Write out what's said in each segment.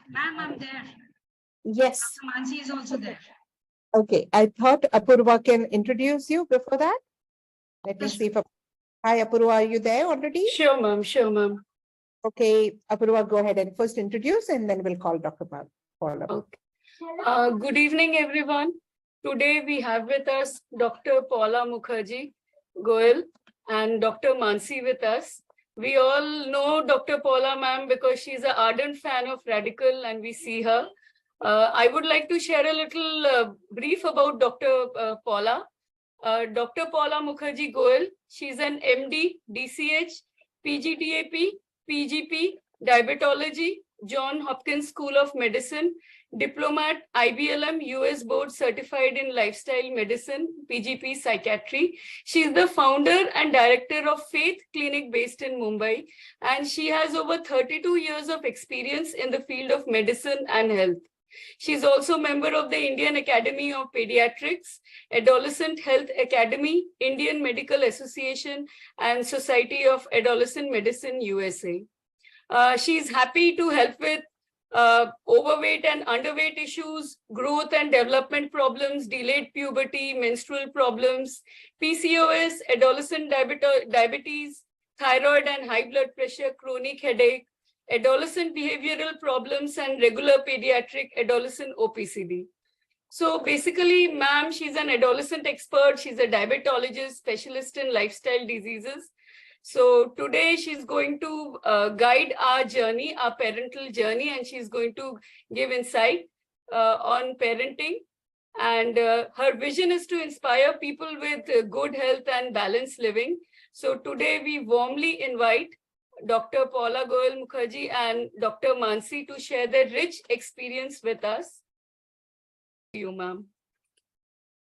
Ma'am, I'm there. Yes. Dr. Mansi is also there. Okay. I thought Apurva can introduce you before that. Let me Yes. see if. Hi, Apurva, are you there already? Sure, ma'am. Sure, ma'am. Okay, Apurva, go ahead and first introduce, and then we'll call Dr. Paula. Okay. Good evening, everyone. Today we have with us Dr. Paula Mukherjee, Goel, and Dr. Mansi with us. We all know Dr. Paula, ma'am, because she's an ardent fan of Redikall, and we see her. I would like to share a little brief about Dr. Paula. Dr. Paula Mukherjee Goel, she's an MD, DCH, PGDAP, PGP, Diabetology, John Hopkins School of Medicine, Diplomat, IBLM, US Board Certified in Lifestyle Medicine, PGP Psychiatry. She is the founder and director of Faith Clinic based in Mumbai, and she has over 32 years of experience in the field of medicine and health. She is also a member of the Indian Academy of Pediatrics, Adolescent Health Academy, Indian Medical Association, and Society of Adolescent Medicine, USA. She is happy to help with overweight and underweight issues, growth and development problems, delayed puberty, menstrual problems, PCOS, adolescent diabetes, thyroid and high blood pressure, chronic headache, adolescent behavioral problems, and regular pediatric adolescent OPCD. So basically, ma'am, she's an adolescent expert. She's a diabetologist, specialist in lifestyle diseases. So today she's going to guide our journey, our parental journey, and she's going to give insight on parenting. And her vision is to inspire people with good health and balanced living. So today we warmly invite Dr. Paula Goel Mukherjee and Dr. Mansi to share their rich experience with us. You, ma'am.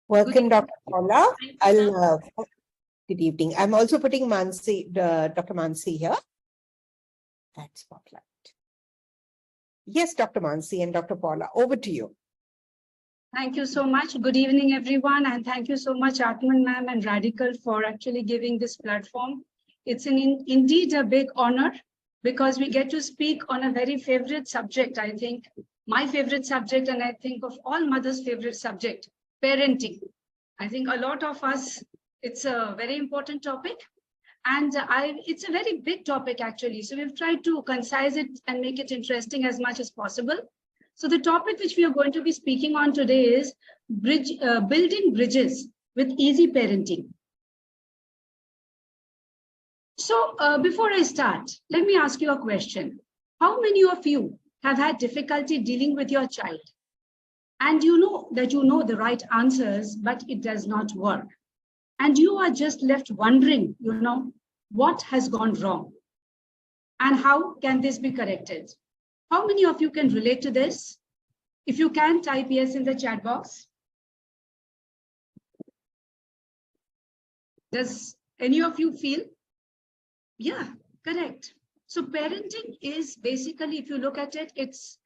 Welcome, Dr. Paula. Good evening. I'm also putting Mansi, Dr. Mansi here. That spotlight. Yes, Dr. Mansi and Dr. Paula, over to you. Thank you so much. Good evening, everyone. And thank you so much, Aatmn ma'am and Redikall, for actually giving this platform. It's indeed a big honor because we get to speak on a very favorite subject, I think, my favorite subject, and I think of all mothers' favorite subject, parenting. I think a lot of us, it's a very important topic, and it's a very big topic, actually. So we've tried to concise it and make it interesting as much as possible. So the topic which we are going to be speaking on today is building bridges with easy parenting. So before I start, let me ask you a question. How many of you have had difficulty dealing with your child? And you know that you know the right answers, but it does not work. And you are just left wondering, what has gone wrong? And how can this be corrected? How many of you can relate to this? If you can, type yes in the chat box. Does any of you feel? Yeah, correct. So parenting is basically, if you look at it, it's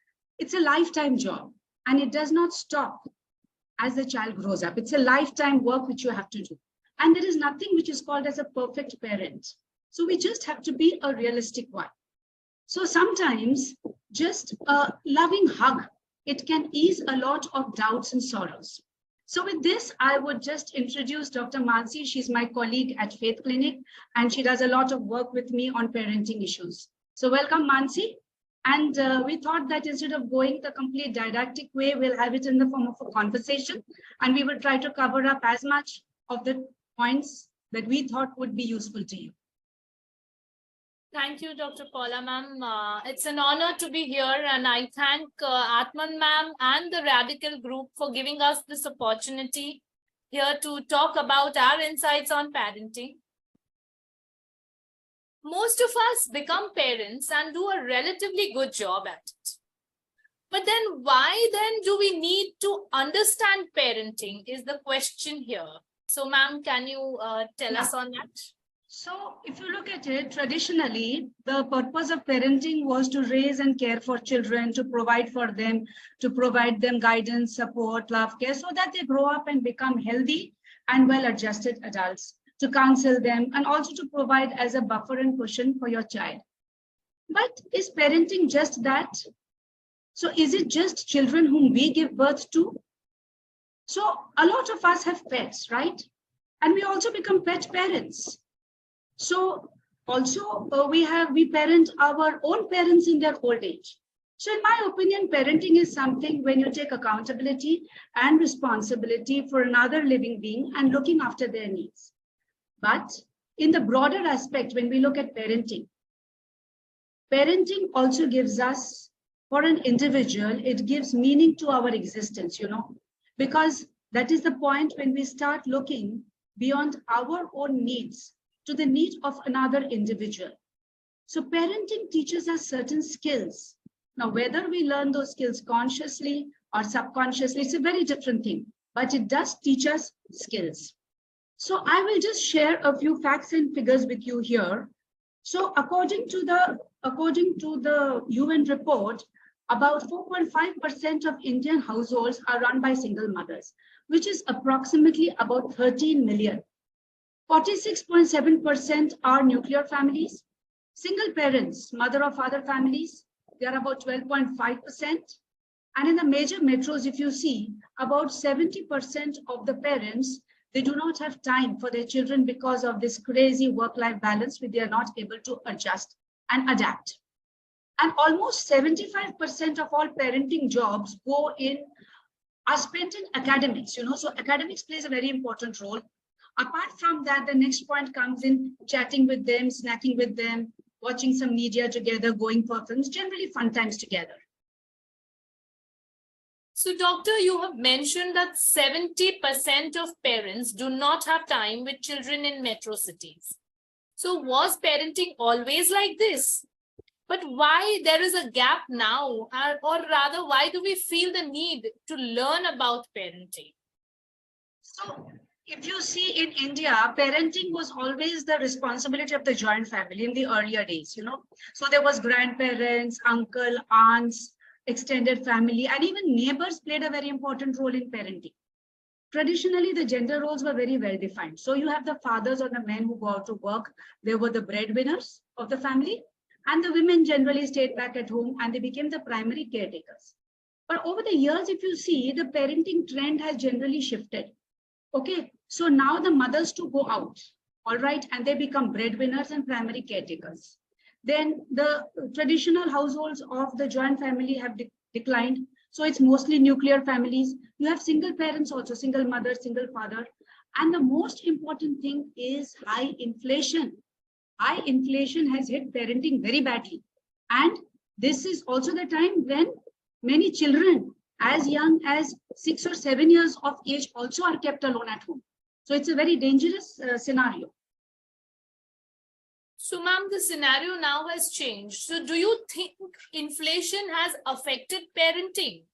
a lifetime job, and it does not stop as the child grows up. It's a lifetime work which you have to do. And there is nothing which is called as a perfect parent. So we just have to be a realistic one. So sometimes just a loving hug, it can ease a lot of doubts and sorrows. So with this, I would just introduce Dr. Mansi. She's my colleague at Faith Clinic, and she does a lot of work with me on parenting issues. So welcome, Mansi. And we thought that instead of going the complete didactic way, we'll have it in the form of a conversation, and we will try to cover up as much of the points that we thought would be useful to you. Thank you, Dr. Paula, ma'am. It's an honor to be here, and I thank Aatmn ma'am and the Redikall group for giving us this opportunity here to talk about our insights on parenting. Most of us become parents and do a relatively good job at it. But then why then do we need to understand parenting is the question here. So, ma'am, can you tell us on that? So if you look at it, traditionally, the purpose of parenting was to raise and care for children, to provide for them, to provide them guidance, support, love, care, so that they grow up and become healthy and well-adjusted adults, to counsel them, and also to provide as a buffer and cushion for your child. But is parenting just that? So is it just children whom we give birth to? So a lot of us have pets, right? And we also become pet parents. So also we parent our own parents in their old age. So in my opinion, parenting is something when you take accountability and responsibility for another living being and looking after their needs. But in the broader aspect, when we look at parenting also gives us, for an individual, it gives meaning to our existence, because that is the point when we start looking beyond our own needs to the need of another individual. So parenting teaches us certain skills. Now, whether we learn those skills consciously or subconsciously, it's a very different thing, but it does teach us skills. So I will just share a few facts and figures with you here. So according to the UN report, about 4.5% of Indian households are run by single mothers, which is approximately about 13 million. 46.7% are nuclear families. Single parents, mother or father families, they are about 12.5%. And in the major metros, if you see, about 70% of the parents, they do not have time for their children because of this crazy work-life balance which they are not able to adjust and adapt. And almost 75% of all parenting jobs are spent in academics, so academics plays a very important role. Apart from that, the next point comes in chatting with them, snacking with them, watching some media together, going for films, generally fun times together. So, doctor, you have mentioned that 70% of parents do not have time with children in metro cities. So was parenting always like this? But why there is a gap now, or rather, why do we feel the need to learn about parenting? So if you see in India, parenting was always the responsibility of the joint family in the earlier days, So there was grandparents, uncle, aunts, extended family, and even neighbors played a very important role in parenting. Traditionally, the gender roles were very well defined. So you have the fathers or the men who go out to work. They were the breadwinners of the family. And the women generally stayed back at home and they became the primary caretakers. But over the years, if you see, the parenting trend has generally shifted. Okay, so now the mothers to go out, all right, and they become breadwinners and primary caretakers. Then the traditional households of the joint family have declined. So it's mostly nuclear families. You have single parents also, single mother, single father. And the most important thing is high inflation. High inflation has hit parenting very badly. And this is also the time when many children as young as 6 or 7 years of age also are kept alone at home. So it's a very dangerous scenario. So, ma'am, the scenario now has changed. So do you think inflation has affected parenting?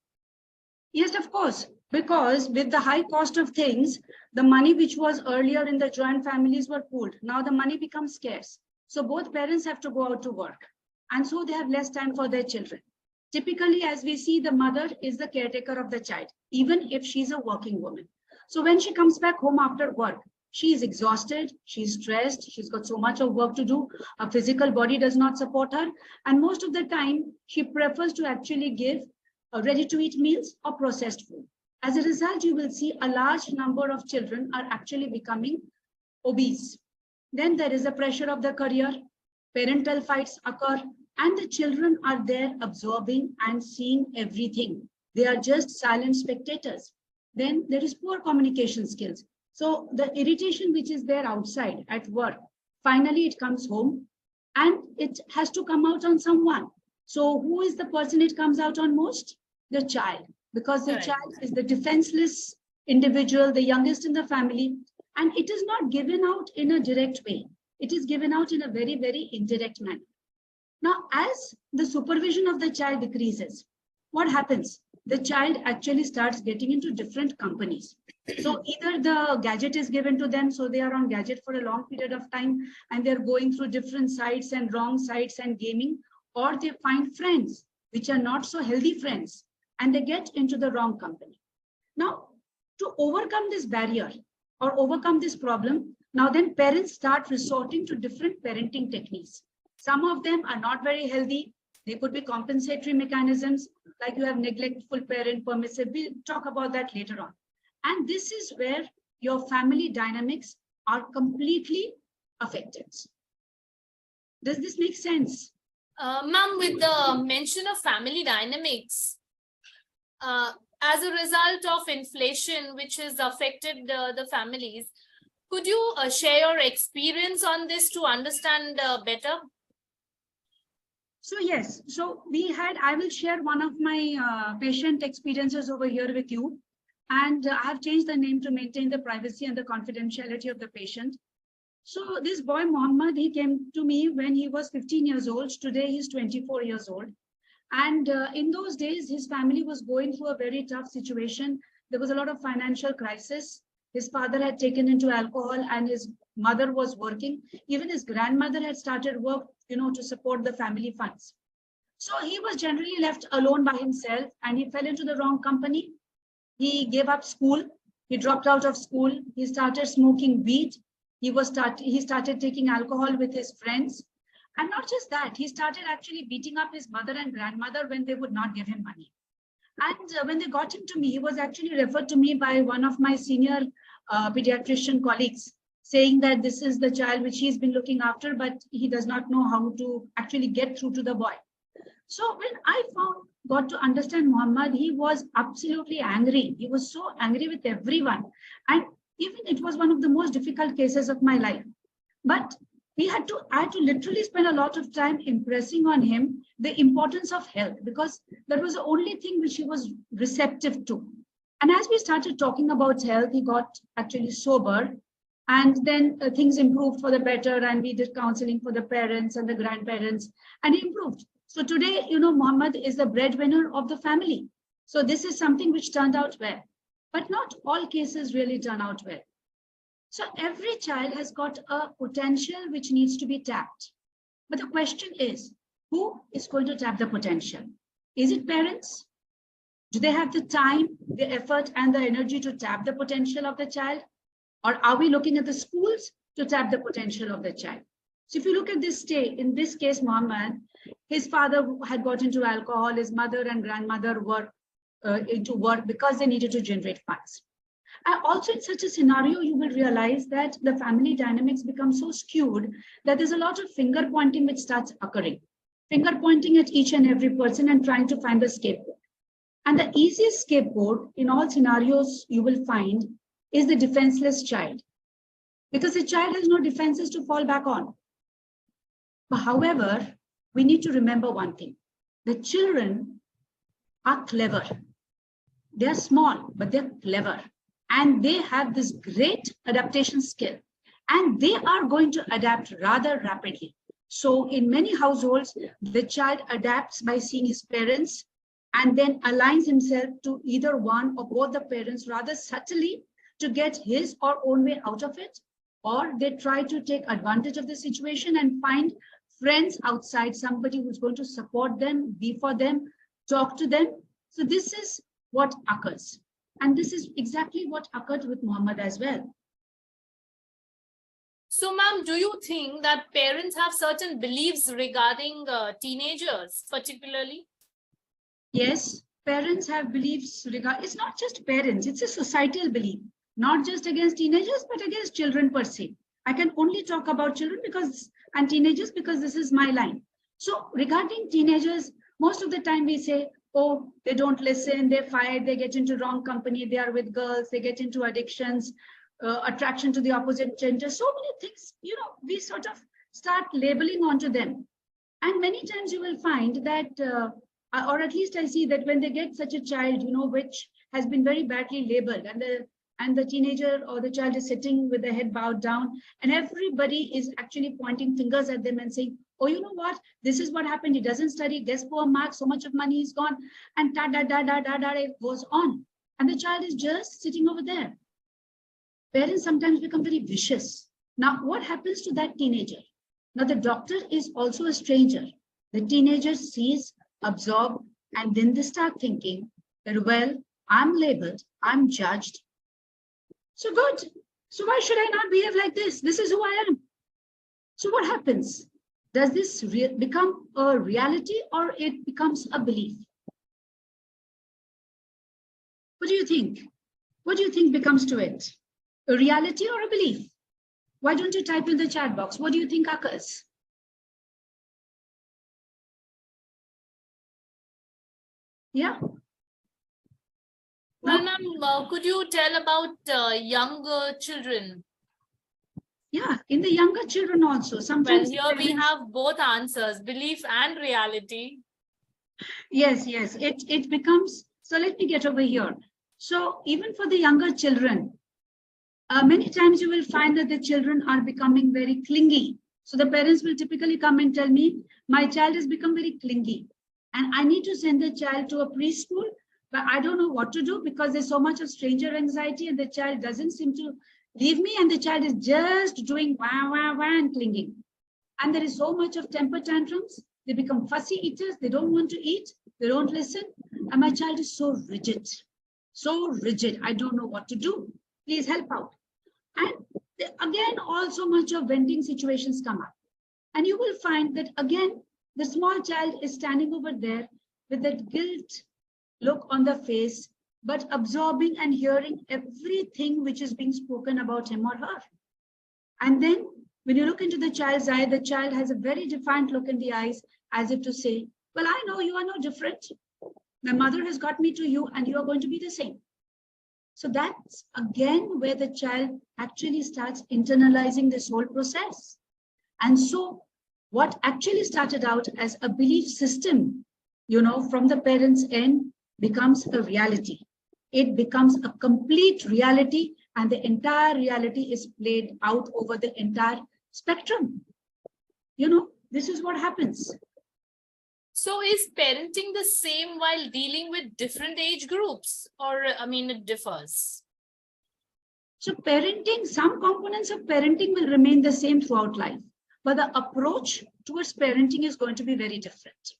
Yes, of course, because with the high cost of things, the money which was earlier in the joint families were pooled. Now the money becomes scarce. So both parents have to go out to work. And so they have less time for their children. Typically, as we see, the mother is the caretaker of the child, even if she's a working woman. So when she comes back home after work, she is exhausted, she's stressed, she's got so much of work to do, her physical body does not support her. And most of the time, she prefers to actually give ready-to-eat meals or processed food. As a result, you will see a large number of children are actually becoming obese. Then there is a pressure of the career, parental fights occur, and the children are there absorbing and seeing everything. They are just silent spectators. Then there is poor communication skills. So the irritation which is there outside at work, finally it comes home and it has to come out on someone. So who is the person it comes out on most? The child, because the child is the defenseless individual, the youngest in the family, and it is not given out in a direct way. It is given out in a very, very indirect manner. Now, as the supervision of the child decreases, what happens? The child actually starts getting into different companies. So either the gadget is given to them, so they are on gadget for a long period of time, and they're going through different sites and wrong sites and gaming, or they find friends which are not so healthy friends, and they get into the wrong company. Now, to overcome this barrier or overcome this problem, now then parents start resorting to different parenting techniques. Some of them are not very healthy. There could be compensatory mechanisms, like you have neglectful parent, permissive. We'll talk about that later on. And this is where your family dynamics are completely affected. Does this make sense? Ma'am, with the mention of family dynamics, as a result of inflation, which has affected the families, could you share your experience on this to understand better? So yes, so I will share one of my patient experiences over here with you. And I have changed the name to maintain the privacy and the confidentiality of the patient. So this boy, Muhammad, he came to me when he was 15 years old. Today, he's 24 years old. And in those days, his family was going through a very tough situation. There was a lot of financial crisis. His father had taken into alcohol and his mother was working. Even his grandmother had started work, to support the family funds. So he was generally left alone by himself and he fell into the wrong company. He gave up school. He dropped out of school. He started smoking weed. He started taking alcohol with his friends. And not just that, he started actually beating up his mother and grandmother when they would not give him money. And when they got him to me, he was actually referred to me by one of my senior pediatrician colleagues, saying that this is the child which he's been looking after, but he does not know how to actually get through to the boy. So when I got to understand Muhammad, he was absolutely angry. He was so angry with everyone. And even it was one of the most difficult cases of my life. But I had to literally spend a lot of time impressing on him the importance of health, because that was the only thing which he was receptive to. And as we started talking about health, he got actually sober. And then things improved for the better. And we did counseling for the parents and the grandparents, and he improved. So today, Muhammad is the breadwinner of the family. So this is something which turned out well. But not all cases really turn out well. So every child has got a potential which needs to be tapped. But the question is, who is going to tap the potential? Is it parents? Do they have the time, the effort, and the energy to tap the potential of the child? Or are we looking at the schools to tap the potential of the child? So if you look at this in this case, Muhammad, his father had got into alcohol, his mother and grandmother were into work because they needed to generate funds. And also in such a scenario, you will realize that the family dynamics become so skewed that there's a lot of finger pointing which starts occurring. Finger pointing at each and every person and trying to find the scapegoat. And the easiest scapegoat in all scenarios you will find is the defenseless child, because the child has no defenses to fall back on. But however, we need to remember one thing. The children are clever. They're small, but they're clever. And they have this great adaptation skill. And they are going to adapt rather rapidly. So in many households, the child adapts by seeing his parents and then aligns himself to either one or both the parents rather subtly to get his or own way out of it. Or they try to take advantage of the situation and find friends outside, somebody who's going to support them, be for them, talk to them. So this is what occurs. And this is exactly what occurred with Muhammad as well. So, ma'am, do you think that parents have certain beliefs regarding teenagers, particularly? Yes, parents have beliefs it's not just parents, it's a societal belief, not just against teenagers, but against children per se. I can only talk about children and teenagers because this is my line. So regarding teenagers, most of the time we say, oh, they don't listen, they fight, they get into wrong company, they are with girls, they get into addictions, attraction to the opposite gender, so many things, we sort of start labeling onto them. And many times you will find that, or at least I see that when they get such a child, which has been very badly labeled, and the teenager or the child is sitting with their head bowed down, and everybody is actually pointing fingers at them and saying, oh, you know what, this is what happened, he doesn't study, gets poor marks, so much of money is gone, and it goes on. And the child is just sitting over there. Parents sometimes become very vicious. Now, what happens to that teenager? Now, the doctor is also a stranger. The teenager sees, absorbs, and then they start thinking that, well, I'm labeled, I'm judged. So good. So why should I not behave like this? This is who I am. So what happens? Does this become a reality or it becomes a belief? What do you think? What do you think becomes to it? A reality or a belief? Why don't you type in the chat box? What do you think occurs? Yeah. Well, ma'am, could you tell about younger children? Yeah, in the younger children also. Sometimes Well, here we have both answers, belief and reality. yes, it becomes. So let me get over here. So even for the younger children, many times you will find that the children are becoming very clingy. So the parents will typically come and tell me, my child has become very clingy and I need to send the child to a preschool, but I don't know what to do because there's so much of stranger anxiety and the child doesn't seem to leave me and the child is just doing wah, wah, wah and clinging. And there is so much of temper tantrums. They become fussy eaters. They don't want to eat. They don't listen. And my child is so rigid. So rigid. I don't know what to do. Please help out. And again, also much of venting situations come up. And you will find that again, the small child is standing over there with that guilt look on the face, but absorbing and hearing everything which is being spoken about him or her. And then when you look into the child's eye, the child has a very defiant look in the eyes as if to say, well, I know you are no different. My mother has got me to you and you are going to be the same. So that's again where the child actually starts internalizing this whole process. And so what actually started out as a belief system, from the parents' end becomes a reality. It becomes a complete reality and the entire reality is played out over the entire spectrum. This is what happens. So is parenting the same while dealing with different age groups? Or, it differs? So parenting, some components of parenting will remain the same throughout life, but the approach towards parenting is going to be very different.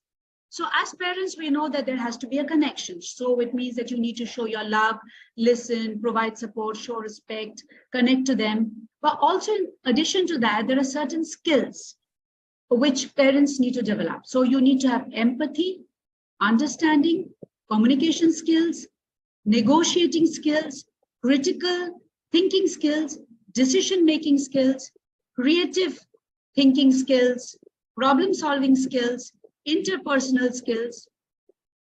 So as parents, we know that there has to be a connection. So it means that you need to show your love, listen, provide support, show respect, connect to them. But also in addition to that, there are certain skills which parents need to develop. So you need to have empathy, understanding, communication skills, negotiating skills, critical thinking skills, decision-making skills, creative thinking skills, problem-solving skills, interpersonal skills,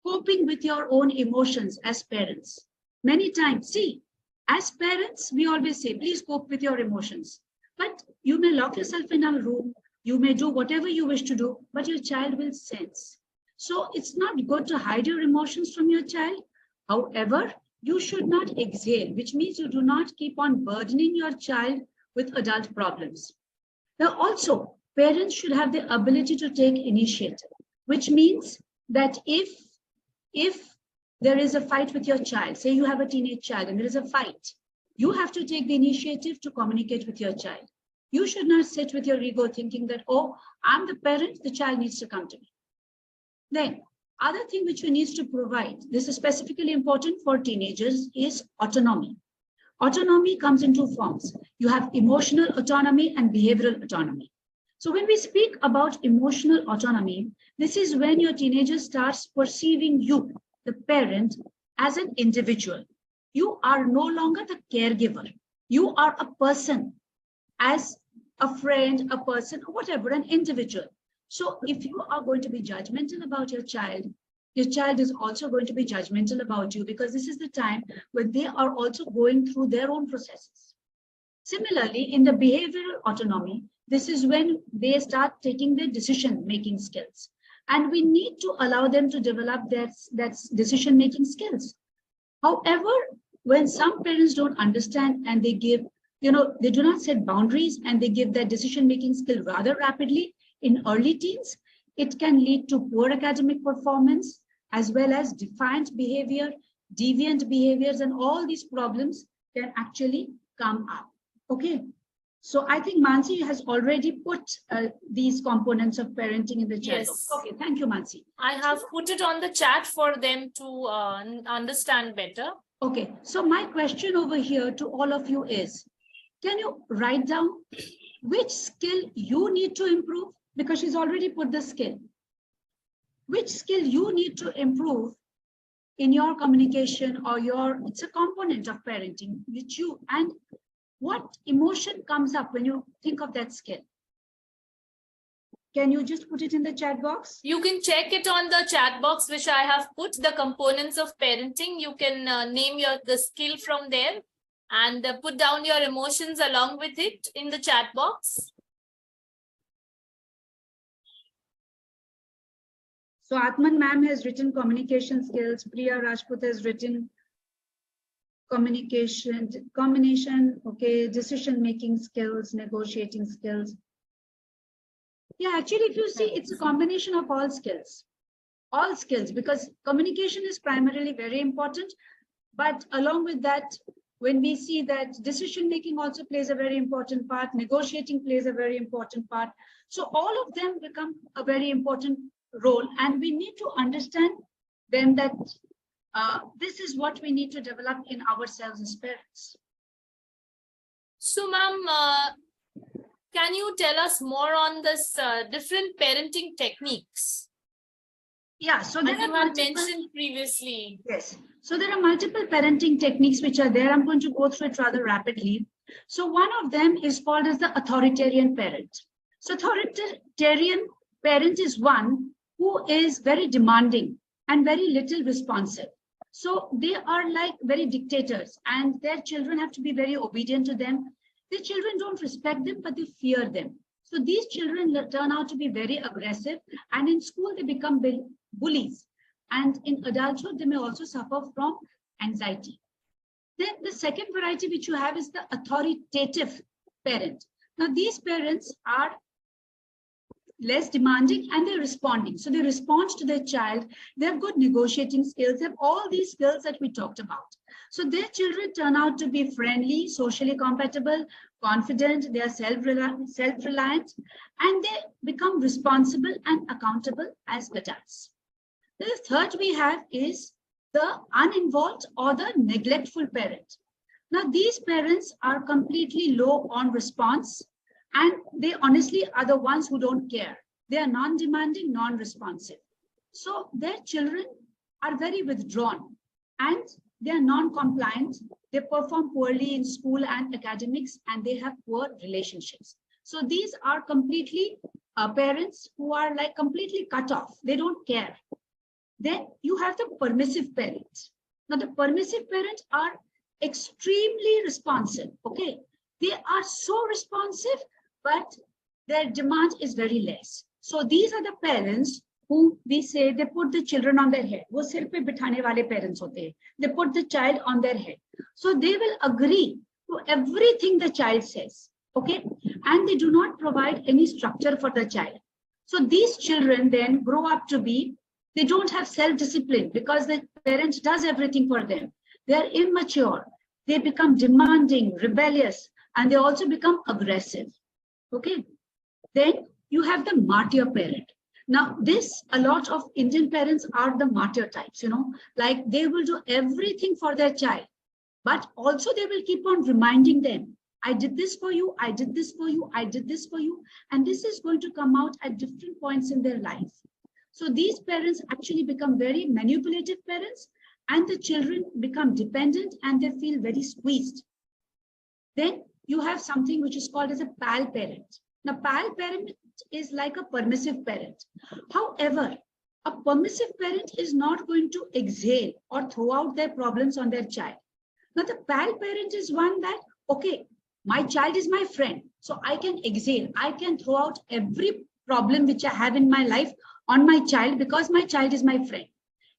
coping with your own emotions as parents. Many times, see, as parents, we always say, please cope with your emotions. But you may lock yourself in a room, you may do whatever you wish to do, but your child will sense. So it's not good to hide your emotions from your child. However, you should not exhale, which means you do not keep on burdening your child with adult problems. Now also, parents should have the ability to take initiative, which means that if there is a fight with your child, say you have a teenage child and there is a fight, you have to take the initiative to communicate with your child. You should not sit with your ego thinking that, oh, I'm the parent, the child needs to come to me. Then, other thing which you need to provide, this is specifically important for teenagers, is autonomy. Autonomy comes in two forms. You have emotional autonomy and behavioral autonomy. So when we speak about emotional autonomy, this is when your teenager starts perceiving you, the parent, as an individual. You are no longer the caregiver. You are a person, as a friend, a person, or whatever, an individual. So if you are going to be judgmental about your child is also going to be judgmental about you, because this is the time when they are also going through their own processes. Similarly, in the behavioral autonomy, this is when they start taking their decision-making skills. And we need to allow them to develop their decision-making skills. However, when some parents don't understand and they give, they do not set boundaries and they give their decision-making skill rather rapidly in early teens, it can lead to poor academic performance, as well as defiant behavior, deviant behaviors, and all these problems can actually come up. Okay. So I think Mansi has already put these components of parenting in the chat. Yes. Okay, thank you, Mansi. I have put it on the chat for them to understand better. Okay, so my question over here to all of you is, can you write down which skill you need to improve? because she's already put the skill. Which skill you need to improve in your communication or it's a component of parenting, and what emotion comes up when you think of that skill? Can you just put it in the chat box? You can check it on the chat box, which I have put the components of parenting. You can name the skill from there and put down your emotions along with it in the chat box. So Aatmn ma'am has written communication skills. Priya Rajput has written combination, okay, decision-making skills, negotiating skills. Yeah, actually, if you see, it's a combination of all skills, because communication is primarily very important. But along with that, when we see that decision-making also plays a very important part, negotiating plays a very important part. So all of them become a very important role, and we need to understand then that this is what we need to develop in ourselves as parents. So, ma'am, can you tell us more on this different parenting techniques? Yeah, so there as are you had multiple, mentioned previously. yes. So there are multiple parenting techniques which are there. I'm going to go through it rather rapidly. So one of them is called as the authoritarian parent. So authoritarian parent is one who is very demanding and very little responsive. So they are like very dictators, and their children have to be very obedient to them. Their children don't respect them, but they fear them. So these children turn out to be very aggressive, and in school they become bullies. And in adulthood, they may also suffer from anxiety. Then the second variety which you have is the authoritative parent. Now these parents are less demanding and they're responding. So they respond to their child. They have good negotiating skills. They have all these skills that we talked about. So their children turn out to be friendly, socially compatible, confident, they are self-reliant, and they become responsible and accountable as adults. The third we have is the uninvolved or the neglectful parent. Now these parents are completely low on response, and they honestly are the ones who don't care. They are non-demanding, non-responsive. So their children are very withdrawn and they are non-compliant. They perform poorly in school and academics, and they have poor relationships. So these are completely parents who are like completely cut off. They don't care. Then you have the permissive parents. Now the permissive parents are extremely responsive. Okay, they are so responsive, but their demand is very less. So these are the parents who we say they put the children on their head. वो सिर पे बिठाने वाले parents होते हैं. They put the child on their head. So they will agree to everything the child says. Okay, and they do not provide any structure for the child. So these children then grow up to be, they don't have self-discipline because the parent does everything for them. They are immature. They become demanding, rebellious, and they also become aggressive. Okay, then you have the martyr parent. Now this, a lot of Indian parents are the martyr types, like they will do everything for their child, but also they will keep on reminding them, I did this for you, I did this for you, I did this for you, and this is going to come out at different points in their life. So these parents actually become very manipulative parents, and the children become dependent and they feel very squeezed. Then you have something which is called as a pal parent. Now, pal parent is like a permissive parent. However, a permissive parent is not going to exhale or throw out their problems on their child. Now, the pal parent is one that, okay, my child is my friend, so I can exhale. I can throw out every problem which I have in my life on my child because my child is my friend.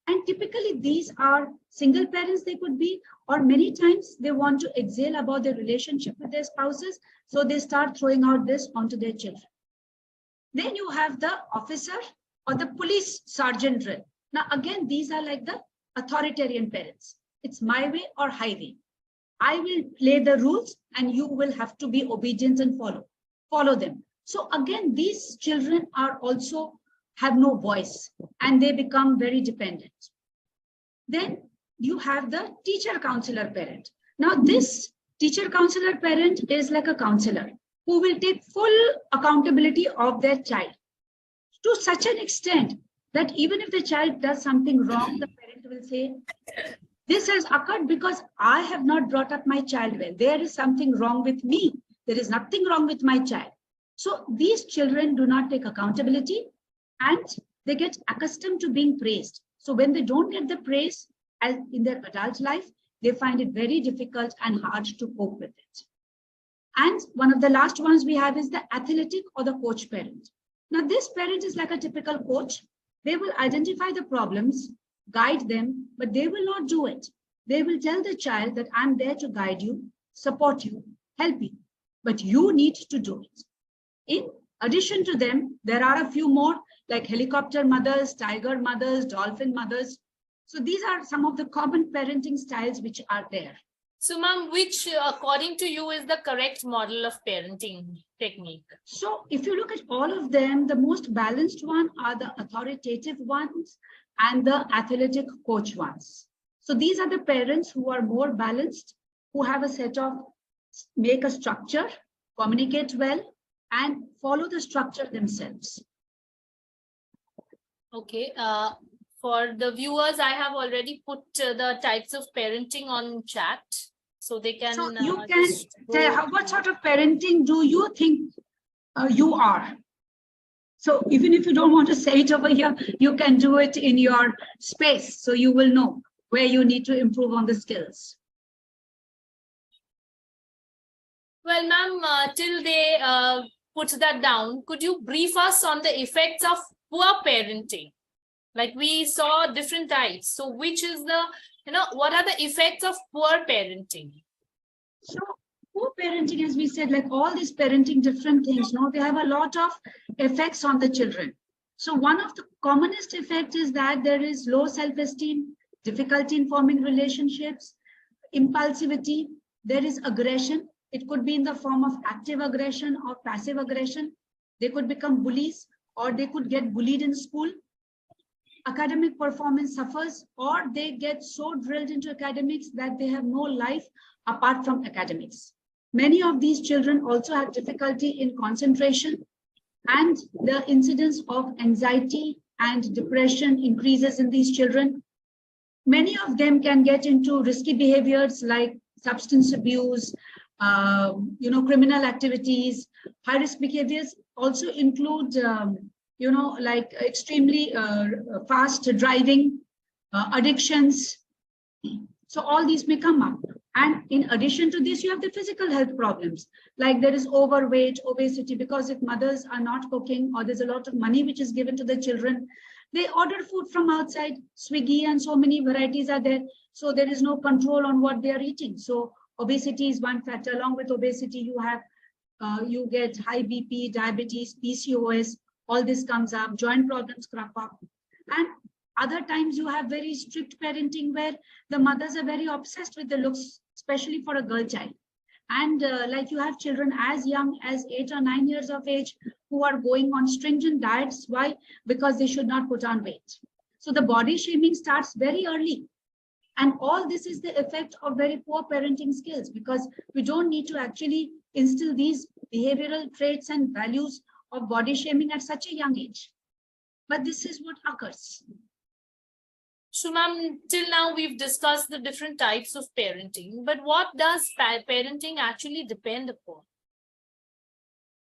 And typically these are single parents, they could be, or many times they want to exhale about their relationship with their spouses. So they start throwing out this onto their children. Then you have the officer or the police sergeant drill. Now, again, these are like the authoritarian parents. It's my way or highway. I will play the rules and you will have to be obedient and follow them. So again, these children are also have no voice and they become very dependent. Then you have the teacher counselor parent. Now this teacher counselor parent is like a counselor who will take full accountability of their child. to such an extent that even if the child does something wrong, the parent will say, this has occurred because I have not brought up my child well. There is something wrong with me. There is nothing wrong with my child. So these children do not take accountability and they get accustomed to being praised. So when they don't get the praise as in their adult life, they find it very difficult and hard to cope with it. And one of the last ones we have is the athletic or the coach parent. Now this parent is like a typical coach. They will identify the problems, guide them, but they will not do it. They will tell the child that I'm there to guide you, support you, help you, but you need to do it. In addition to them, there are a few more like helicopter mothers, tiger mothers, dolphin mothers. So these are some of the common parenting styles which are there. So, ma'am, which, according to you, is the correct model of parenting technique? So if you look at all of them, the most balanced one are the authoritative ones and the athletic coach ones. So these are the parents who are more balanced, who have a set of, make a structure, communicate well, and follow the structure themselves. Okay. For the viewers, I have already put the types of parenting on chat, so they can. So you can say, what sort of parenting do you think you are? So even if you don't want to say it over here, you can do it in your space, so you will know where you need to improve on the skills. Well, ma'am, till they put that down, could you brief us on the effects of poor parenting? Like we saw different types. So which is the, what are the effects of poor parenting? So poor parenting, as we said, like all these parenting different things, they have a lot of effects on the children. So one of the commonest effects is that there is low self-esteem, difficulty in forming relationships, impulsivity, there is aggression. It could be in the form of active aggression or passive aggression. They could become bullies or they could get bullied in school. Academic performance suffers, or they get so drilled into academics that they have no life apart from academics. Many of these children also have difficulty in concentration, and the incidence of anxiety and depression increases in these children. Many of them can get into risky behaviors like substance abuse, criminal activities. High-risk behaviors also include like extremely fast driving, addictions. So all these may come up. And in addition to this, you have the physical health problems, like there is overweight, obesity, because if mothers are not cooking or there's a lot of money which is given to the children, they order food from outside, Swiggy, and so many varieties are there. So there is no control on what they are eating. So obesity is one factor. Along with obesity, you have, you get high BP, diabetes, PCOS, all this comes up, joint problems crop up. And other times you have very strict parenting where the mothers are very obsessed with the looks, especially for a girl child. And like you have children as young as 8 or 9 years of age who are going on stringent diets. Why? Because they should not put on weight. So the body shaming starts very early. And all this is the effect of very poor parenting skills, because we don't need to actually instill these behavioral traits and values of body shaming at such a young age. But this is what occurs. So, ma'am, till now we've discussed the different types of parenting, but what does parenting actually depend upon?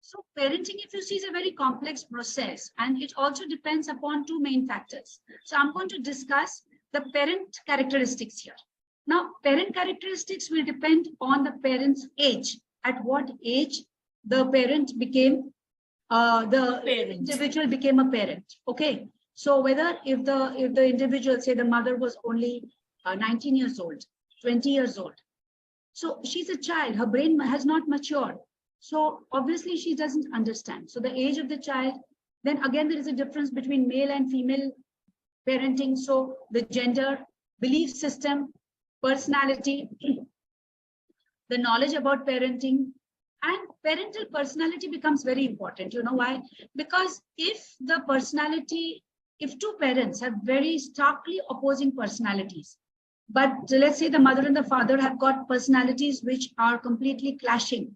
So parenting, if you see, is a very complex process, and it also depends upon two main factors. So I'm going to discuss the parent characteristics here. Now, parent characteristics will depend on the parent's age. At what age the parent became, individual became a parent. Okay. So whether if the individual, say the mother was only 19 years old, 20 years old, so she's a child, her brain has not matured. So obviously she doesn't understand. So the age of the child, then again, there is a difference between male and female parenting. So the gender, belief system, personality, the knowledge about parenting, and parental personality becomes very important. You know why? Because if the personality, if two parents have very starkly opposing personalities, but let's say the mother and the father have got personalities which are completely clashing.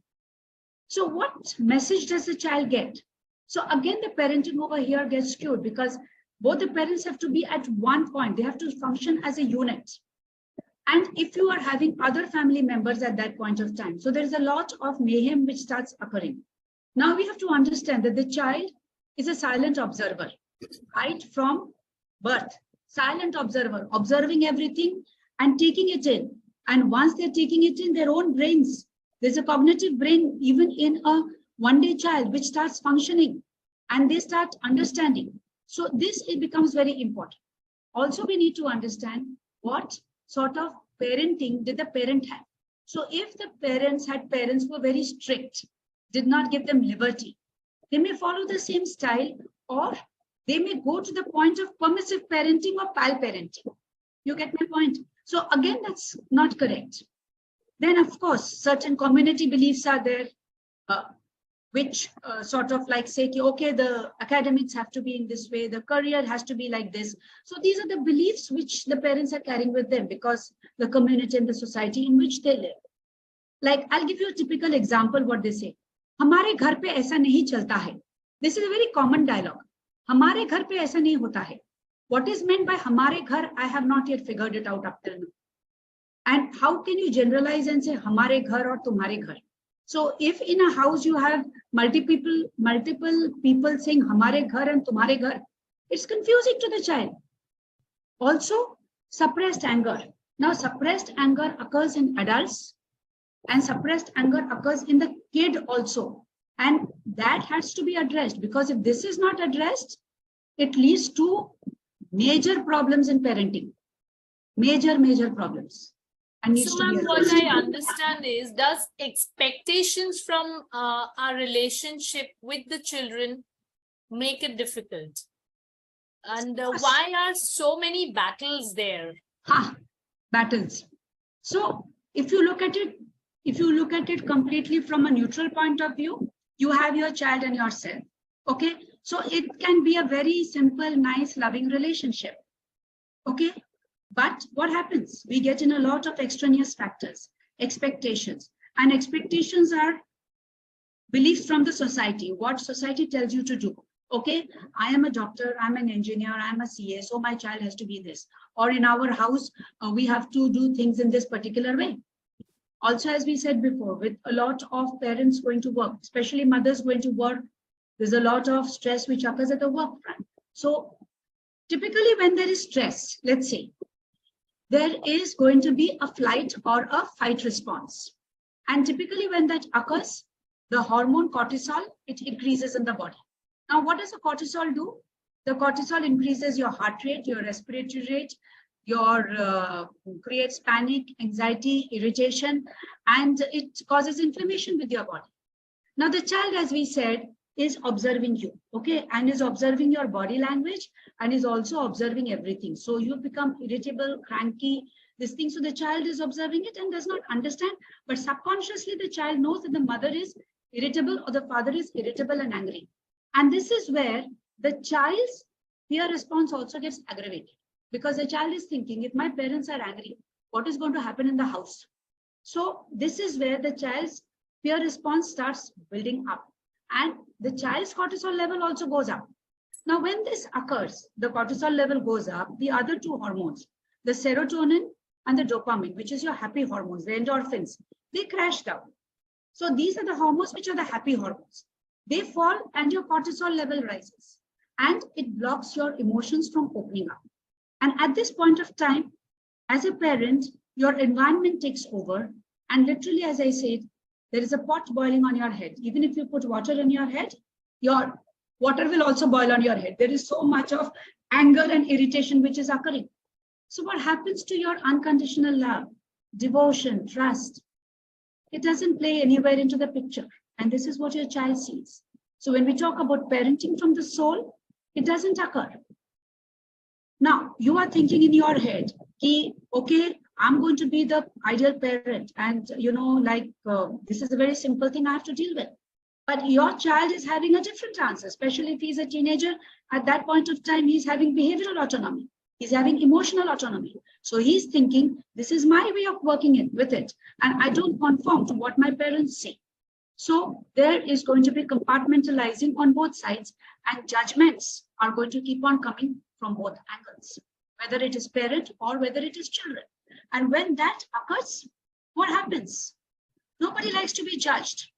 So what message does the child get? So again, the parenting over here gets skewed because both the parents have to be at one point. They have to function as a unit. And if you are having other family members at that point of time, so there's a lot of mayhem which starts occurring. Now we have to understand that the child is a silent observer, right from birth, silent observer, observing everything and taking it in. And once they're taking it in their own brains, there's a cognitive brain even in a one-day child which starts functioning and they start understanding. So this, it becomes very important. Also, we need to understand what sort of parenting did the parent have. So if the parents had parents who were very strict, did not give them liberty, they may follow the same style, or they may go to the point of permissive parenting or pal parenting. You get my point? So again, that's not correct. Then of course, certain community beliefs are there, which sort of like say, okay, the academics have to be in this way, the career has to be like this. So these are the beliefs which the parents are carrying with them because the community and the society in which they live. Like, I'll give you a typical example what they say. हमारे घर पे ऐसा नहीं चलता है. This is a very common dialogue. हमारे घर पे ऐसा नहीं होता है. What is meant by हमारे घर, I have not yet figured it out up till now. And how can you generalize and say हमारे घर और तुम्हारे घर? So if in a house you have multiple people saying हमारे घर and तुम्हारे घर, it's confusing to the child. Also, suppressed anger. Now, suppressed anger occurs in adults and suppressed anger occurs in the kid also. And that has to be addressed, because if this is not addressed, it leads to major problems in parenting. Major problems. And needs So, to be ma'am, what addressed. I understand is, does expectations from our relationship with the children make it difficult? And why are so many battles there? Battles. So if you look at it completely from a neutral point of view, you have your child and yourself. Okay. So it can be a very simple, nice, loving relationship. Okay. But what happens? We get in a lot of extraneous factors, expectations, and expectations are beliefs from the society, what society tells you to do. Okay, I am a doctor, I'm an engineer, I'm a CA, so my child has to be this. Or in our house, we have to do things in this particular way. Also, as we said before, with a lot of parents going to work, especially mothers going to work, there's a lot of stress which occurs at the work front. So typically when there is stress, let's say, there is going to be a flight or a fight response. And typically when that occurs, the hormone cortisol, it increases in the body. Now, what does the cortisol do? The cortisol increases your heart rate, your respiratory rate, creates panic, anxiety, irritation, and it causes inflammation with your body. Now, the child, as we said, is observing you, okay, and is observing your body language and is also observing everything. So you become irritable, cranky, this thing. So the child is observing it and does not understand, but subconsciously the child knows that the mother is irritable or the father is irritable and angry. And this is where the child's fear response also gets aggravated, because the child is thinking, if my parents are angry, what is going to happen in the house? So this is where the child's fear response starts building up, and the child's cortisol level also goes up. Now, when this occurs, the cortisol level goes up, the other two hormones, the serotonin and the dopamine, which is your happy hormones, the endorphins, they crash down. So these are the hormones which are the happy hormones. They fall and your cortisol level rises, and it blocks your emotions from opening up. And at this point of time, as a parent, your environment takes over, and literally, as I said, there is a pot boiling on your head. Even if you put water in your head, your water will also boil on your head. There is so much of anger and irritation which is occurring. So what happens to your unconditional love, devotion, trust? It doesn't play anywhere into the picture. And this is what your child sees. So when we talk about parenting from the soul, it doesn't occur. Now, you are thinking in your head, okay, I'm going to be the ideal parent. And, this is a very simple thing I have to deal with. But your child is having a different answer, especially if he's a teenager. At that point of time, he's having behavioral autonomy. He's having emotional autonomy. So he's thinking, this is my way of working with it. And I don't conform to what my parents say. So there is going to be compartmentalizing on both sides, and judgments are going to keep on coming from both angles, whether it is parent or whether it is children. And when that occurs, what happens? Nobody likes to be judged.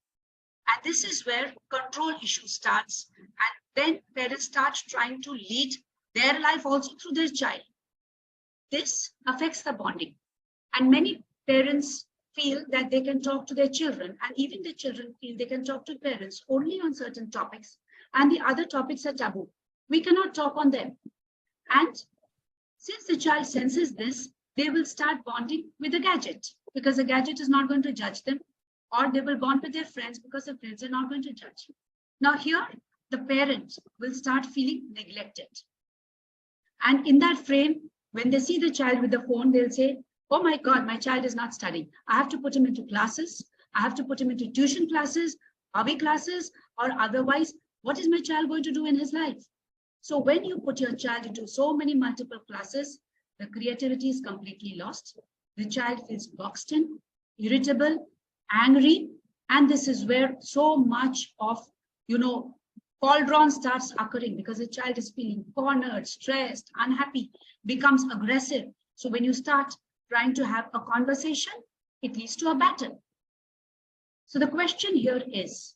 And this is where control issue starts. And then parents start trying to lead their life also through their child. This affects the bonding. And many parents feel that they can talk to their children, and even the children feel they can talk to parents only on certain topics, and the other topics are taboo. We cannot talk on them. And since the child senses this, they will start bonding with the gadget, because the gadget is not going to judge them, or they will bond with their friends because the friends are not going to judge. Now here, the parent will start feeling neglected. And in that frame, when they see the child with the phone, they'll say, oh my God, my child is not studying. I have to put him into classes. I have to put him into tuition classes, hobby classes, or otherwise, what is my child going to do in his life? So when you put your child into so many multiple classes, the creativity is completely lost. The child feels boxed in, irritable, angry, and this is where so much of, cauldron starts occurring, because the child is feeling cornered, stressed, unhappy, becomes aggressive. So when you start trying to have a conversation, it leads to a battle. So the question here is,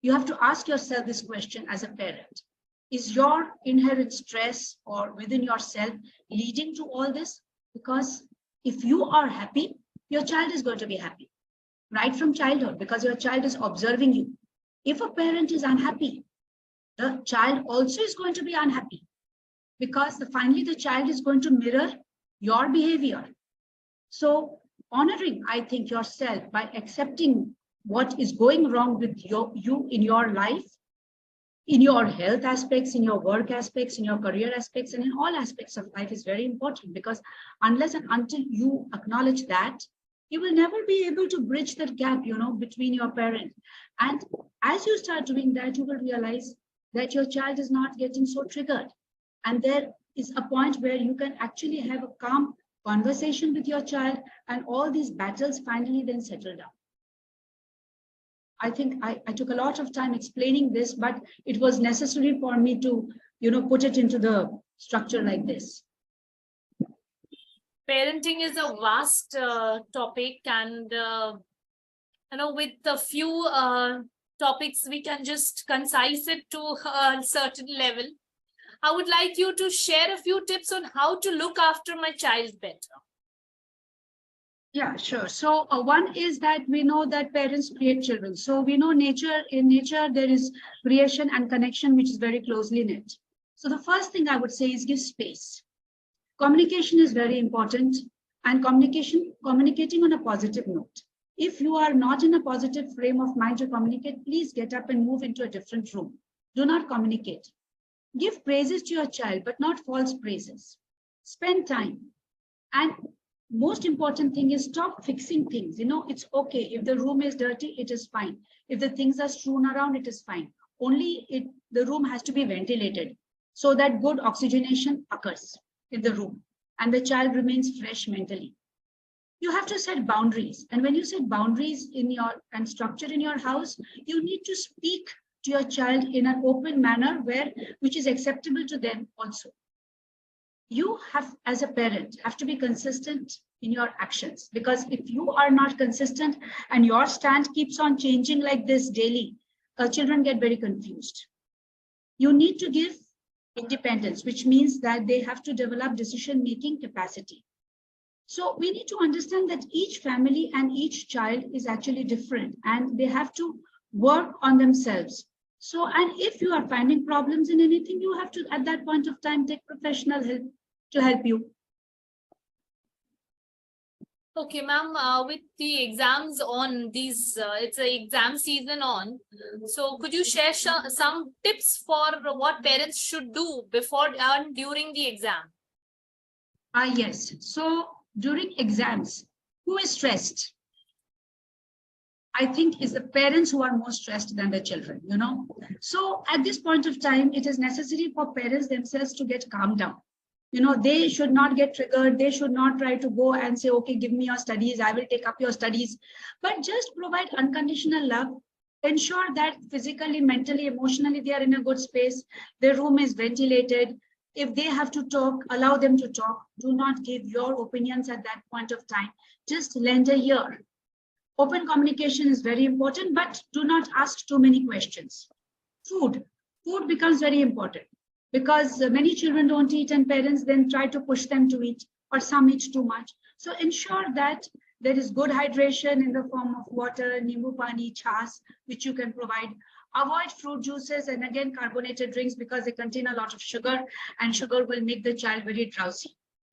you have to ask yourself this question as a parent. Is your inherent stress or within yourself leading to all this? Because if you are happy, your child is going to be happy right from childhood, because your child is observing you. If a parent is unhappy, the child also is going to be unhappy, because finally the child is going to mirror your behavior. So honoring, I think, yourself by accepting what is going wrong with you in your life, in your health aspects, in your work aspects, in your career aspects, and in all aspects of life is very important, because unless and until you acknowledge that, you will never be able to bridge that gap, between your parent. And as you start doing that, you will realize that your child is not getting so triggered. And there is a point where you can actually have a calm conversation with your child, and all these battles finally then settle down. I think I took a lot of time explaining this, but it was necessary for me to, put it into the structure like this. Parenting is a vast topic, and with a few topics, we can just concise it to a certain level. I would like you to share a few tips on how to look after my child better. Yeah, sure. So one is that we know that parents create children. So we know in nature, there is creation and connection, which is very closely knit. So the first thing I would say is give space. Communication is very important, and communicating on a positive note. If you are not in a positive frame of mind to communicate, please get up and move into a different room. Do not communicate. Give praises to your child, but not false praises. Spend time. And most important thing is stop fixing things. It's okay. If the room is dirty, it is fine. If the things are strewn around, it is fine. Only the room has to be ventilated so that good oxygenation occurs in the room and the child remains fresh mentally. You have to set boundaries. And when you set boundaries and structure in your house, you need to speak to your child in an open manner which is acceptable to them also. You have, as a parent, have to be consistent in your actions, because if you are not consistent and your stand keeps on changing like this daily, children get very confused. You need to give independence, which means that they have to develop decision-making capacity. So we need to understand that each family and each child is actually different, and they have to work on themselves. So, and if you are finding problems in anything, you have to, at that point of time, take professional help to help you. Okay, ma'am, with the exams on these, it's an exam season on. So could you share some tips for what parents should do before and during the exam? Yes. So during exams, who is stressed? I think is the parents who are more stressed than the children, So at this point of time, it is necessary for parents themselves to get calmed down. They should not get triggered. They should not try to go and say, okay, give me your studies. I will take up your studies. But just provide unconditional love Ensure that physically, mentally, emotionally, they are in a good space. Their room is ventilated. If they have to talk, allow them to talk. Do not give your opinions at that point of time. Just lend a ear. Open communication is very important, but do not ask too many questions. Food. Food becomes very important because many children don't eat and parents then try to push them to eat, or some eat too much. So ensure that there is good hydration in the form of water, nimbu pani, chas, which you can provide. Avoid fruit juices and again carbonated drinks because they contain a lot of sugar, and sugar will make the child very drowsy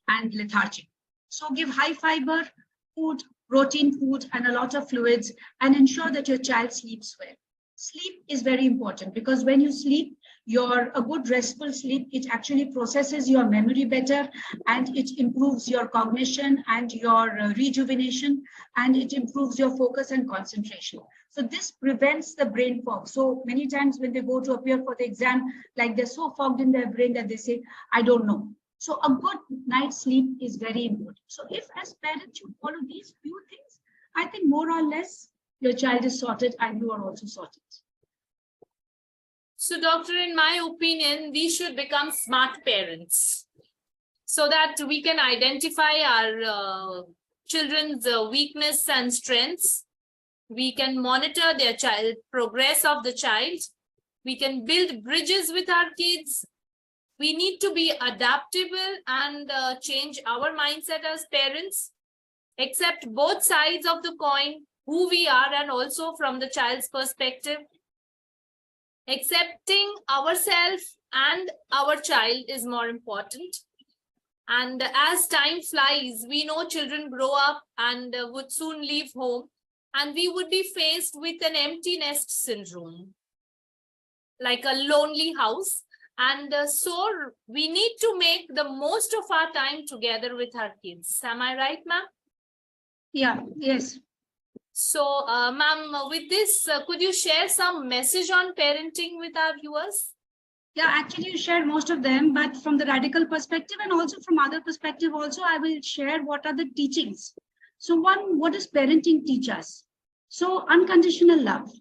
and lethargic. So give high fiber food, protein food, and a lot of fluids, and ensure that your child sleeps well. Sleep is very important because when you sleep, a good restful sleep, it actually processes your memory better, and it improves your cognition and your rejuvenation, and it improves your focus and concentration. So this prevents the brain fog. So many times when they go to appear for the exam, like they're so fogged in their brain that they say, I don't know. So a good night's sleep is very important. So if as parents you follow these few things, I think more or less your child is sorted and you are also sorted. So, doctor, in my opinion, we should become smart parents so that we can identify our children's weakness and strengths. We can monitor their progress of the child. We can build bridges with our kids. We need to be adaptable and change our mindset as parents, accept both sides of the coin, who we are and also from the child's perspective. Accepting ourselves and our child is more important. And as time flies, we know children grow up and would soon leave home, and we would be faced with an empty nest syndrome, like a lonely house. And so we need to make the most of our time together with our kids. Am I right, ma'am? Yeah, yes. So, ma'am, with this, could you share some message on parenting with our viewers? Yeah, actually you shared most of them, but from the Redikall perspective and also from other perspective also, I will share what are the teachings. So one, what does parenting teach us? So unconditional love,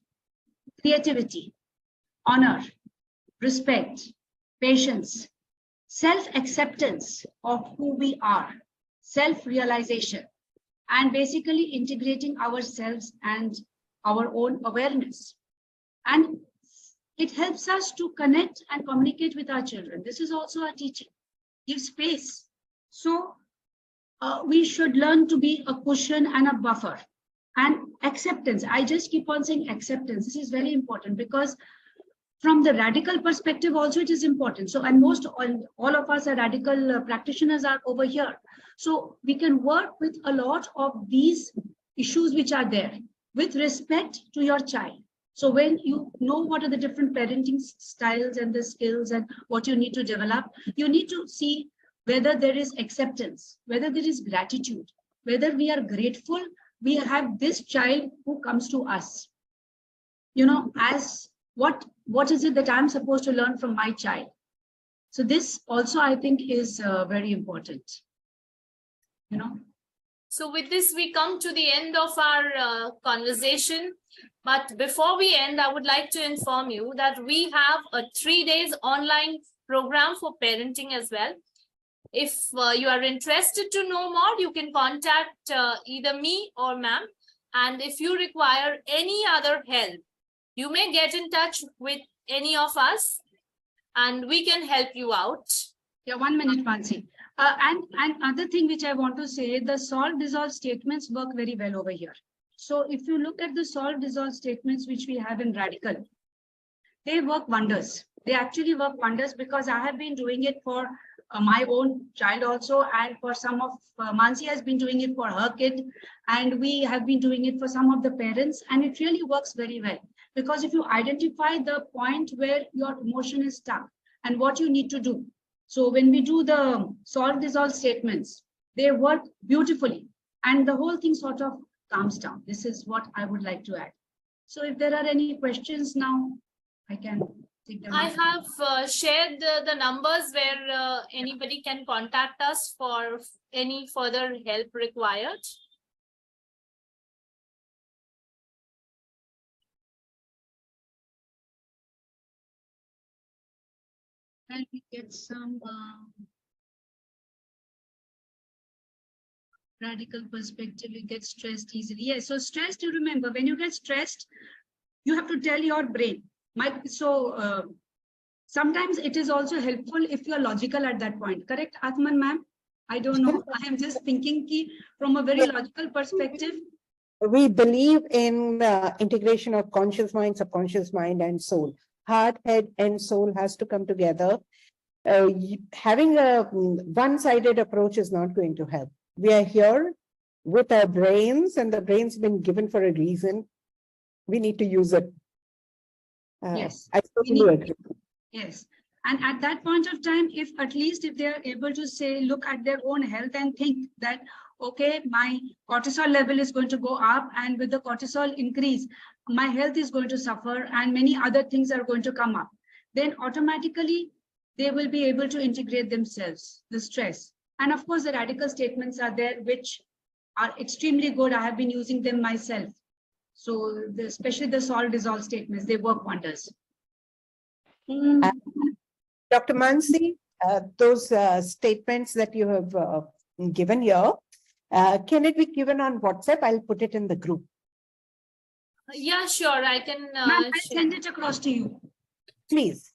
creativity, honor, respect, patience, self-acceptance of who we are, self-realization, and basically integrating ourselves and our own awareness. And it helps us to connect and communicate with our children. This is also a teaching. Give space. So we should learn to be a cushion and a buffer. And acceptance. I just keep on saying acceptance. This is very important because from the Redikall perspective also it is important. So, and all of us are Redikall practitioners are over here. So we can work with a lot of these issues which are there with respect to your child. So when you know what are the different parenting styles and the skills and what you need to develop, you need to see whether there is acceptance, whether there is gratitude, whether we are grateful we have this child who comes to us. You know, as what is it that I'm supposed to learn from my child? So this also I think is very important. You know. So with this, we come to the end of our conversation. But before we end, I would like to inform you that we have a 3 days online program for parenting as well. If you are interested to know more, you can contact either me or ma'am. And if you require any other help, you may get in touch with any of us and we can help you out. Yeah, 1 minute, Mansi. And other thing which I want to say, the solve dissolve statements work very well over here. So if you look at the solve dissolve statements which we have in Redikall, they work wonders. They actually work wonders because I have been doing it for my own child also, and for some of Mansi has been doing it for her kid, and we have been doing it for some of the parents, and it really works very well. Because if you identify the point where your emotion is stuck and what you need to do. So when we do the solve dissolve statements, they work beautifully and the whole thing sort of calms down. This is what I would like to add. So if there are any questions now, I can take them. I have shared the numbers where anybody can contact us for any further help required. And we get some radical perspective, you get stressed easily. Yes, so stressed, you remember, when you get stressed, you have to tell your brain. Sometimes it is also helpful if you are logical at that point. Correct, Aatmn ma'am? I don't know. I am just thinking from a very logical perspective. We believe in integration of conscious mind, subconscious mind, and soul. Heart, head, and soul has to come together. Having a one-sided approach is not going to help. We are here with our brains, and the brain's been given for a reason. We need to use it. Yes. I totally agree. Yes. And at that point of time, if they are able to say, look at their own health and think that, okay, my cortisol level is going to go up, and with the cortisol increase, my health is going to suffer and many other things are going to come up, then automatically they will be able to integrate themselves, the stress. And of course, the radical statements are there, which are extremely good. I have been using them myself. So especially the salt dissolve statements, they work wonders. Dr. Mansi, those statements that you have given here, can it be given on WhatsApp? I'll put it in the group. Yeah, sure. I can I'll send it across to you. Please.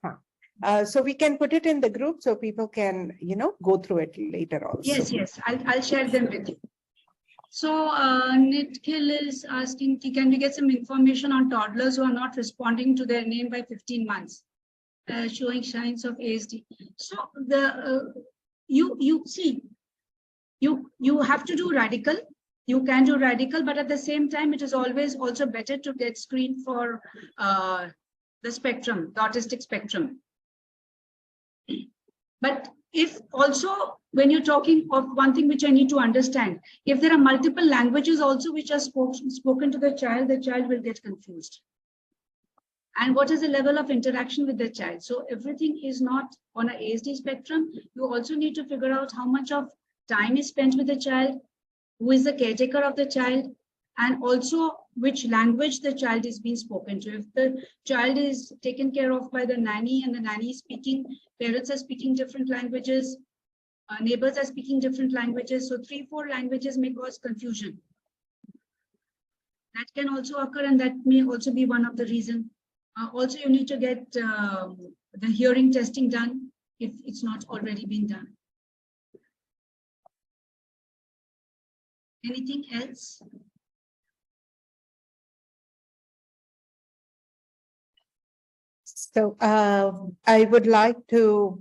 So we can put it in the group so people can, go through it later also. Yes. I'll share them with you. So Redikall is asking, can we get some information on toddlers who are not responding to their name by 15 months, showing signs of ASD? So you see, you have to do Redikall. You can do Redikall, but at the same time, it is always also better to get screened for the spectrum, the autistic spectrum. But if also, when you're talking of one thing which I need to understand, if there are multiple languages also which are spoken to the child will get confused. And what is the level of interaction with the child? So everything is not on an ASD spectrum. You also need to figure out how much of time is spent with the child, who is the caretaker of the child, and also which language the child is being spoken to. If the child is taken care of by the nanny and the nanny is speaking, parents are speaking different languages, neighbors are speaking different languages. So 3-4 languages may cause confusion. That can also occur, and that may also be one of the reasons. Also, you need to get the hearing testing done if it's not already been done. Anything else? So I would like to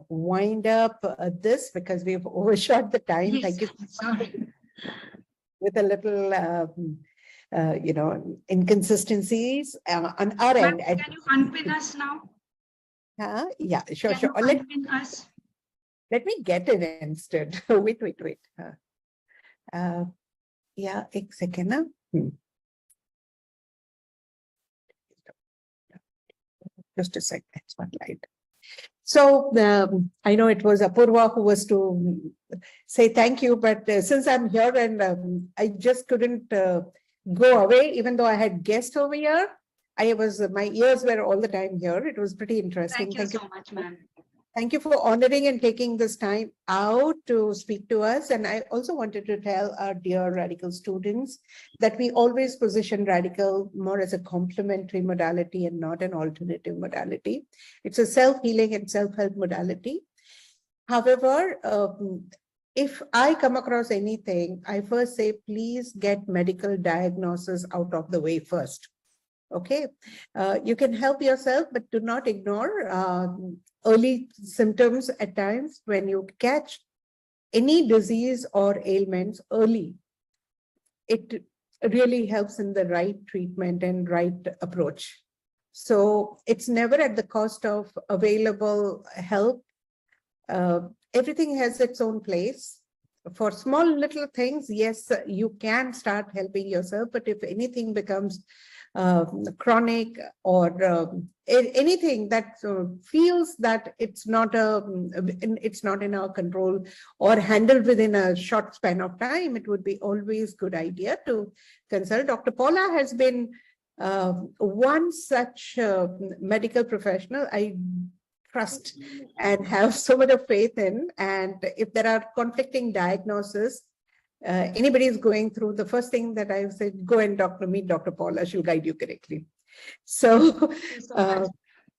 wind up this because we've overshot the time. Yes, Thank you. sorry. With a little, inconsistencies on our end. Can you unpin us now? Yeah, sure. Can you unpin us? Let me get it instead. Wait. Yeah, एक second. Just a second. It's one light. So I know it was Apurva who was to say thank you, but since I'm here and I just couldn't go away, even though I had guests over here, my ears were all the time here. It was pretty interesting. Thank you so much, ma'am. Thank you for honoring and taking this time out to speak to us. And I also wanted to tell our dear Redikall students that we always position Redikall more as a complementary modality and not an alternative modality. It's a self-healing and self-help modality. However, if I come across anything, I first say, please get medical diagnosis out of the way first. Okay, you can help yourself, but do not ignore early symptoms at times. When you catch any disease or ailments early, it really helps in the right treatment and right approach. So it's never at the cost of available help. Everything has its own place. For small little things, yes, you can start helping yourself, but if anything becomes chronic or anything that feels that it's not in our control or handled within a short span of time, it would be always good idea to consult. Dr. Paula has been one such medical professional. I trust and have so much of faith in. And if there are conflicting diagnoses, anybody is going through, the first thing that I said, go and meet Dr. Paula, she'll guide you correctly. So,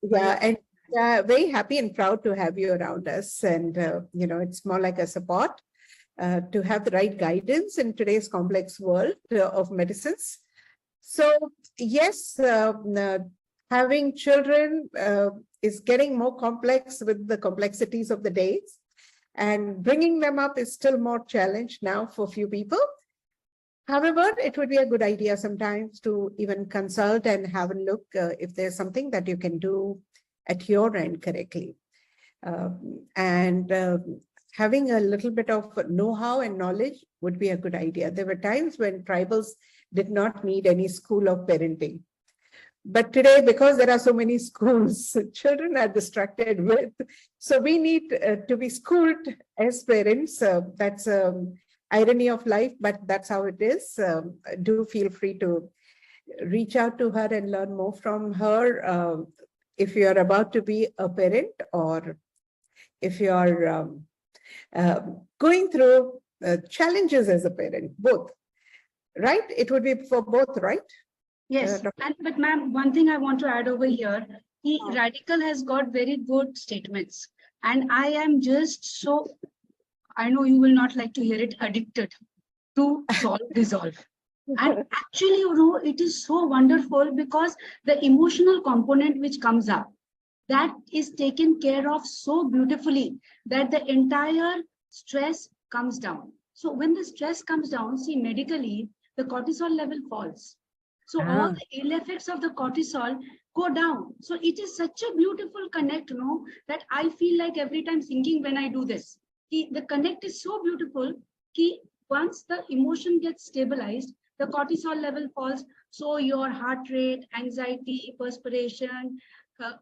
yeah, and very happy and proud to have you around us. And, it's more like a support to have the right guidance in today's complex world of medicines. So, yes, having children is getting more complex with the complexities of the days. And bringing them up is still more challenge now for few people. However, it would be a good idea sometimes to even consult and have a look if there's something that you can do at your end correctly. Having a little bit of know-how and knowledge would be a good idea. There were times when tribals did not need any school of parenting. But today, because there are so many schools, children are distracted with. So we need to be schooled as parents. That's irony of life, but that's how it is. Do feel free to reach out to her and learn more from her if you're about to be a parent or if you're going through challenges as a parent, both, right? It would be for both, right? Yes, but ma'am, one thing I want to add over here, Redikall has got very good statements. And I am just so, I know you will not like to hear it, addicted to dissolve. And actually, it is so wonderful because the emotional component which comes up, that is taken care of so beautifully that the entire stress comes down. So when the stress comes down, see, medically, the cortisol level falls. So all the ill effects of the cortisol go down. So it is such a beautiful connect, that I feel like every time thinking when I do this. The connect is so beautiful. Once the emotion gets stabilized, the cortisol level falls. So your heart rate, anxiety, perspiration,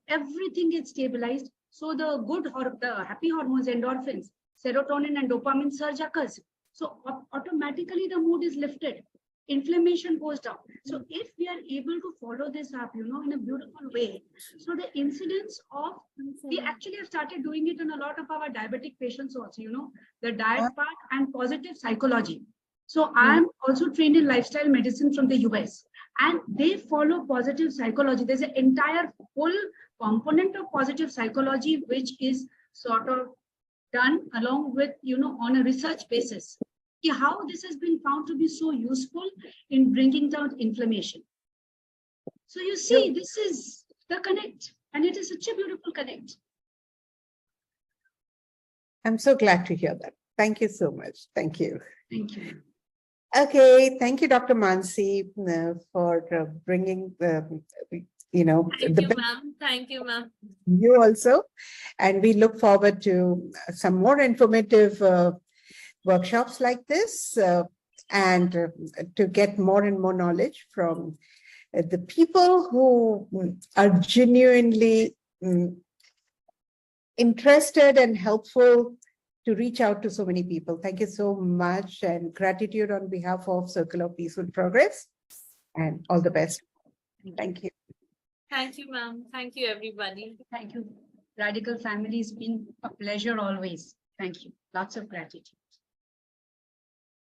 everything gets stabilized. So the happy hormones, endorphins, serotonin and dopamine surge occurs. So automatically the mood is lifted. Inflammation goes down. So if we are able to follow this up, in a beautiful way, so the incidence of, we actually have started doing it in a lot of our diabetic patients also, the diet part and positive psychology. So I'm also trained in lifestyle medicine from the US, and they follow positive psychology. There's an entire whole component of positive psychology, which is sort of done along with, on a research basis. How this has been found to be so useful in bringing down inflammation. So you see, this is the connect, and it is such a beautiful connect. I'm so glad to hear that. Thank you so much. Thank you. Thank you. Okay, thank you, Dr. Mansi, for bringing Thank you, ma'am. Thank you, ma'am. You also, and we look forward to some more informative workshops like this and to get more and more knowledge from the people who are genuinely interested and helpful to reach out to so many people. Thank you so much, and gratitude on behalf of Circle of Peaceful Progress, and all the best. Thank you. Thank you, ma'am. Thank you, everybody. Thank you. Redikall family, has been a pleasure always. Thank you. Lots of gratitude.